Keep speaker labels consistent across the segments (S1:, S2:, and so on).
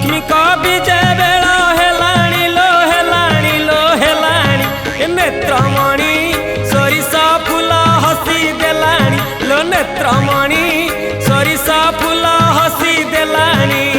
S1: लक्ष्मी कवि जे बेल हेलाणी लो हेलाणी नेत्रमणि सोरिष फूल हसी देलाणी लो नेत्रमणि सोरिष फूल हसी देलाणी।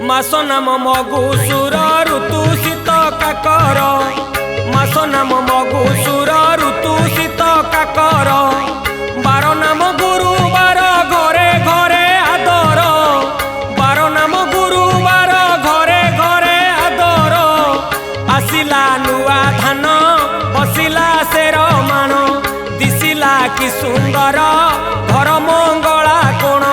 S1: मास नाम मगुसुर ऋतु शीत काकर मास नाम मगुसुर ऋतु शीत काकर बार नाम गुरुवार घरे घरे आदर बार नाम गुरुवार घरे घरे आदर आसिला नुआ धान बसिला शेर मान दिसिला कि सुंदर घर मंगला कोण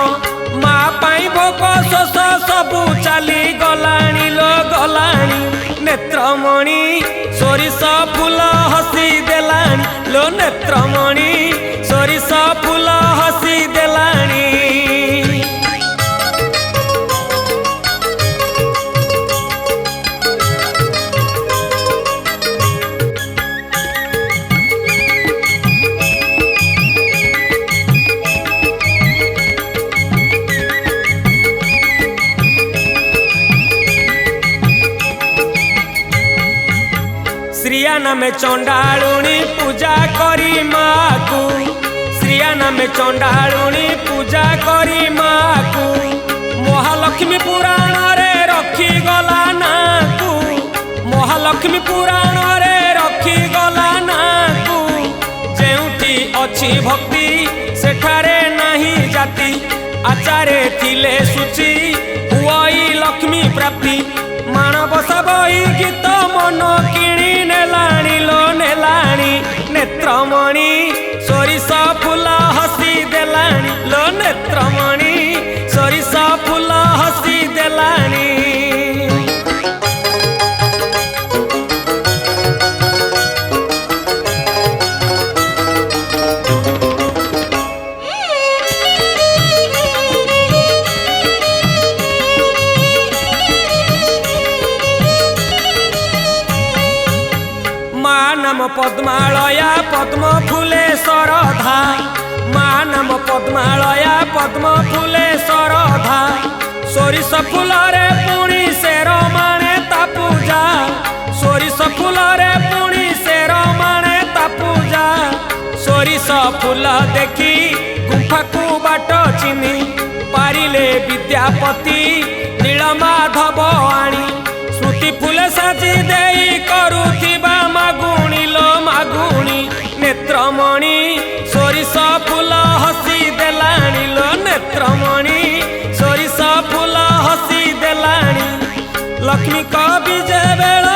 S1: मा पाई भोक शोष सबू चली गलाणी लो गलाणी नेत्रमणि सोरिष फूल हसी देलाणी लो नेत्रमणि सोरिष फूल हसी देलाणी। श्रिया नामे चंडालुणी पूजा करी माकू श्रिया नामे चंडालुणी पूजा करी माकू महालक्ष्मी पुराण रे रखी गला नाकू महालक्ष्मी पुराण रे रखी गला नाकू जेउठी अछि भक्ति सेठारे नाही जाति आचारे थिले सुची हुई लक्ष्मी प्राप्ति मानव सबई गीत मन किणी नेलाणी लो नेलाणी नेत्रमणि सोरिष फूल हसी देलाणी लो नेत्रमणि सोरिष फूल हसी देलाणी। नाम पद्मालया पद्म फूले सरधा मा नाम पद्मालया पद्म फूले सरधा सोरिष फूल रे पुणी शेर माने ता पूजा सोरिष फूल रे पुणी शेर माने ता पूजा सोरिष फूल देखी गुंफा को बाट चिन्ही पारिले विद्यापति नीलमाधव आणी श्रुति फूले साजी देई करुथिबा मागुणी लो मागुणी नेत्रमणि सोरिष फूल हसी देलाणी लो नेत्रमणि सोरिष फूल हसी देलाणी लक्ष्मी कवि जे बेल